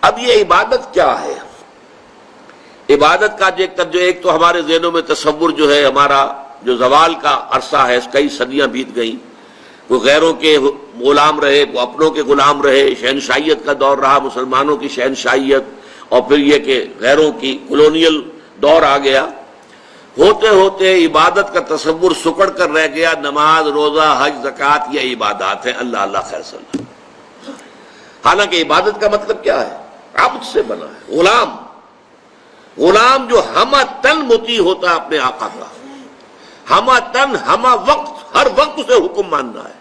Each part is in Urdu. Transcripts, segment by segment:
اب یہ عبادت کیا ہے؟ عبادت کا ایک تو ہمارے ذہنوں میں تصور جو ہے ہمارا جو زوال کا عرصہ ہے، کئی صدیاں بیت گئیں، وہ غیروں کے غلام رہے، وہ اپنوں کے غلام رہے، شہنشاہیت کا دور رہا، مسلمانوں کی شہنشاہیت، اور پھر یہ کہ غیروں کی کولونیل دور آ گیا۔ ہوتے ہوتے عبادت کا تصور سکڑ کر رہ گیا، نماز، روزہ، حج، زکوٰۃ یہ عبادات ہیں، اللہ اللہ خیر صلی اللہ۔ حالانکہ عبادت کا مطلب کیا ہے؟ عبد سے بنا ہے، غلام، غلام جو ہمہ تن مطیع ہوتا ہے اپنے آقا کا، ہمہ تن، ہمہ وقت، ہر وقت اسے حکم ماننا ہے۔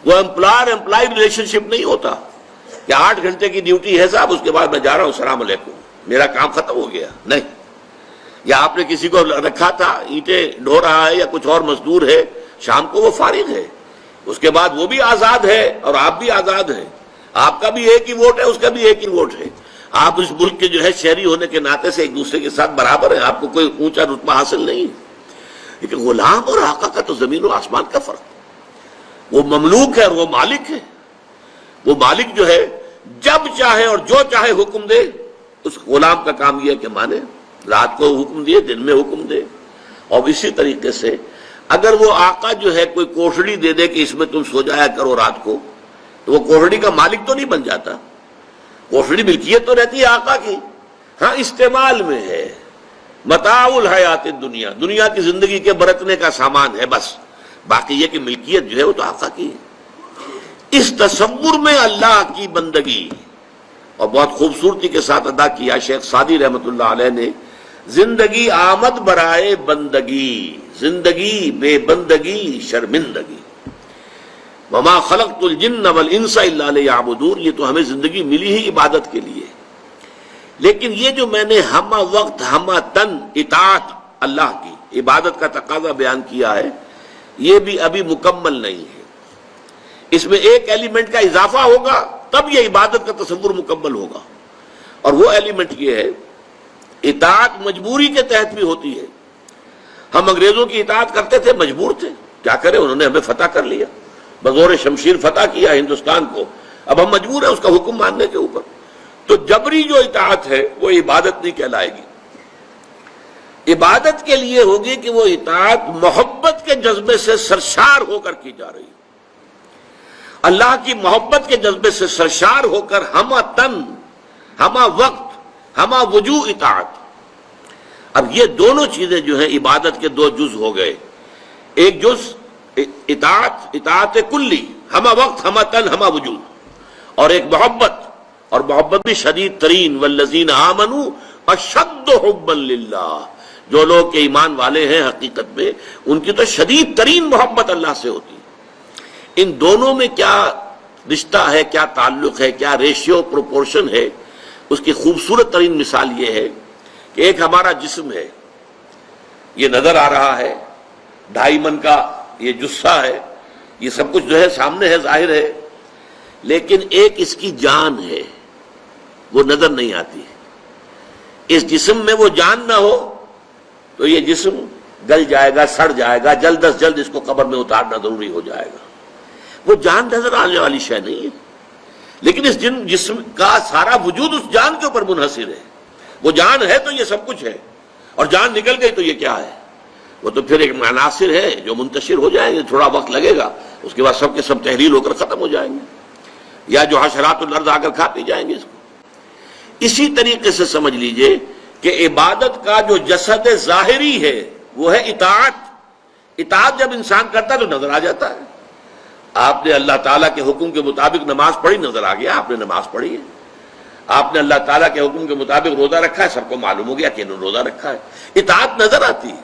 وہ امپلائی ریلیشن شپ نہیں ہوتا کہ 8 گھنٹے کی ڈیوٹی ہے صاحب، اس کے بعد میں جا رہا ہوں، السلام علیکم، میرا کام ختم ہو گیا، نہیں۔ یا آپ نے کسی کو رکھا تھا، اینٹیں ڈھو رہا ہے یا کچھ اور مزدور ہے، شام کو وہ فارغ ہے، اس کے بعد وہ بھی آزاد ہے اور آپ بھی آزاد ہیں، آپ کا بھی ایک ہی ووٹ ہے، اس کا بھی ایک ہی ووٹ ہے، آپ اس ملک کے جو ہے شہری ہونے کے ناطے سے ایک دوسرے کے ساتھ برابر ہیں، آپ کو کوئی اونچا رتبہ حاصل نہیں۔ لیکن غلام اور آقا کا تو زمین و آسمان کا فرق، وہ مملوک ہے اور وہ مالک ہے۔ وہ مالک جو ہے جب چاہے اور جو چاہے حکم دے، اس غلام کا کام یہ ہے کہ مانے، رات کو حکم دیے، دن میں حکم دے۔ اور اسی طریقے سے اگر وہ آقا جو ہے کوئی کوٹڑی دے دے کہ اس میں تم سو جایا کرو رات کو، تو وہ کوٹڑی کا مالک تو نہیں بن جاتا، کوٹڑی ملکیت تو رہتی ہے آقا کی، ہاں استعمال میں ہے، متاع الحیات الدنیا، دنیا کی زندگی کے برتنے کا سامان ہے بس، باقی یہ کہ ملکیت جو ہے وہ تو آقا کی ہے۔ اس تصور میں اللہ کی بندگی، اور بہت خوبصورتی کے ساتھ ادا کیا شیخ سعدی رحمۃ اللہ علیہ نے، زندگی آمد برائے بندگی، زندگی بے بندگی شرمندگی، وما خلقت الجن والانس الا لیعبدون، یہ تو ہمیں زندگی ملی ہی عبادت کے لیے۔ لیکن یہ جو میں نے ہمہ وقت، ہمہ تن اطاعت اللہ کی عبادت کا تقاضا بیان کیا ہے، یہ بھی ابھی مکمل نہیں ہے، اس میں ایک ایلیمنٹ کا اضافہ ہوگا تب یہ عبادت کا تصور مکمل ہوگا، اور وہ ایلیمنٹ یہ ہے، اطاعت مجبوری کے تحت بھی ہوتی ہے۔ ہم انگریزوں کی اطاعت کرتے تھے، مجبور تھے، کیا کریں، انہوں نے ہمیں فتح کر لیا، بزور شمشیر فتح کیا ہندوستان کو، اب ہم مجبور ہیں اس کا حکم ماننے کے اوپر۔ تو جبری جو اطاعت ہے وہ عبادت نہیں کہلائے گی، عبادت کے لیے ہوگی کہ وہ اطاعت محبت کے جذبے سے سرشار ہو کر کی جا رہی ہے، اللہ کی محبت کے جذبے سے سرشار ہو کر ہمہ تن، ہمہ وقت، ہمہ وجوہ اطاعت۔ اب یہ دونوں چیزیں جو ہیں عبادت کے دو جز ہو گئے، ایک جز اطاعت کلی، ہمہ وقت، ہمہ تن، ہمہ وجوہ، اور ایک محبت، اور محبت بھی شدید ترین، والذین آمنوا اشد حبا للہ، جو لوگ کے ایمان والے ہیں حقیقت میں ان کی تو شدید ترین محبت اللہ سے ہوتی ہے۔ ان دونوں میں کیا رشتہ ہے، کیا تعلق ہے، کیا ریشیو پروپورشن ہے، اس کی خوبصورت ترین مثال یہ ہے کہ ایک ہمارا جسم ہے، یہ نظر آ رہا ہے، 2.5 من کا یہ جثہ ہے، یہ سب کچھ جو ہے سامنے ہے، ظاہر ہے، لیکن ایک اس کی جان ہے، وہ نظر نہیں آتی۔ اس جسم میں وہ جان نہ ہو تو یہ جسم گل جائے گا، سڑ جائے گا، جلد از جلد اس کو قبر میں اتارنا ضروری ہو جائے گا۔ وہ جان نظر آنے والی شے نہیں ہے، لیکن اس جسم کا سارا وجود اس جان کے اوپر منحصر ہے۔ وہ جان ہے تو یہ سب کچھ ہے، اور جان نکل گئی تو یہ کیا ہے؟ وہ تو پھر ایک عناصر ہے جو منتشر ہو جائیں گے، تھوڑا وقت لگے گا، اس کے بعد سب کے سب تحلیل ہو کر ختم ہو جائیں گے، یا جو حشرات الارض آ کر کھا پی جائیں گے اس کو۔ اسی طریقے سے سمجھ لیجئے کہ عبادت کا جو جسد ظاہری ہے وہ ہے اطاعت۔ اطاعت جب انسان کرتا ہے تو نظر آ جاتا ہے۔ آپ نے اللہ تعالیٰ کے حکم کے مطابق نماز پڑھی، نظر آ گیا آپ نے نماز پڑھی ہے۔ آپ نے اللہ تعالیٰ کے حکم کے مطابق روزہ رکھا ہے، سب کو معلوم ہو گیا کہ انہوں نے روزہ رکھا ہے۔ اطاعت نظر آتی ہے،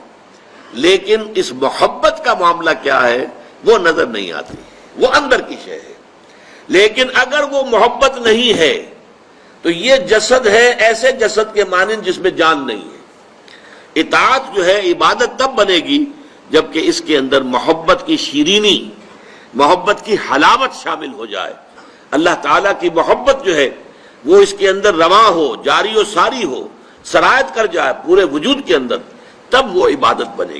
لیکن اس محبت کا معاملہ کیا ہے وہ نظر نہیں آتی، وہ اندر کی شے ہے۔ لیکن اگر وہ محبت نہیں ہے تو یہ جسد ہے ایسے جسد کے مانند جس میں جان نہیں ہے۔ اطاعت جو ہے عبادت تب بنے گی جبکہ اس کے اندر محبت کی شیرینی، محبت کی حلاوت شامل ہو جائے، اللہ تعالیٰ کی محبت جو ہے وہ اس کے اندر رواں ہو، جاری و ساری ہو، سرایت کر جائے پورے وجود کے اندر، تب وہ عبادت بنے گی۔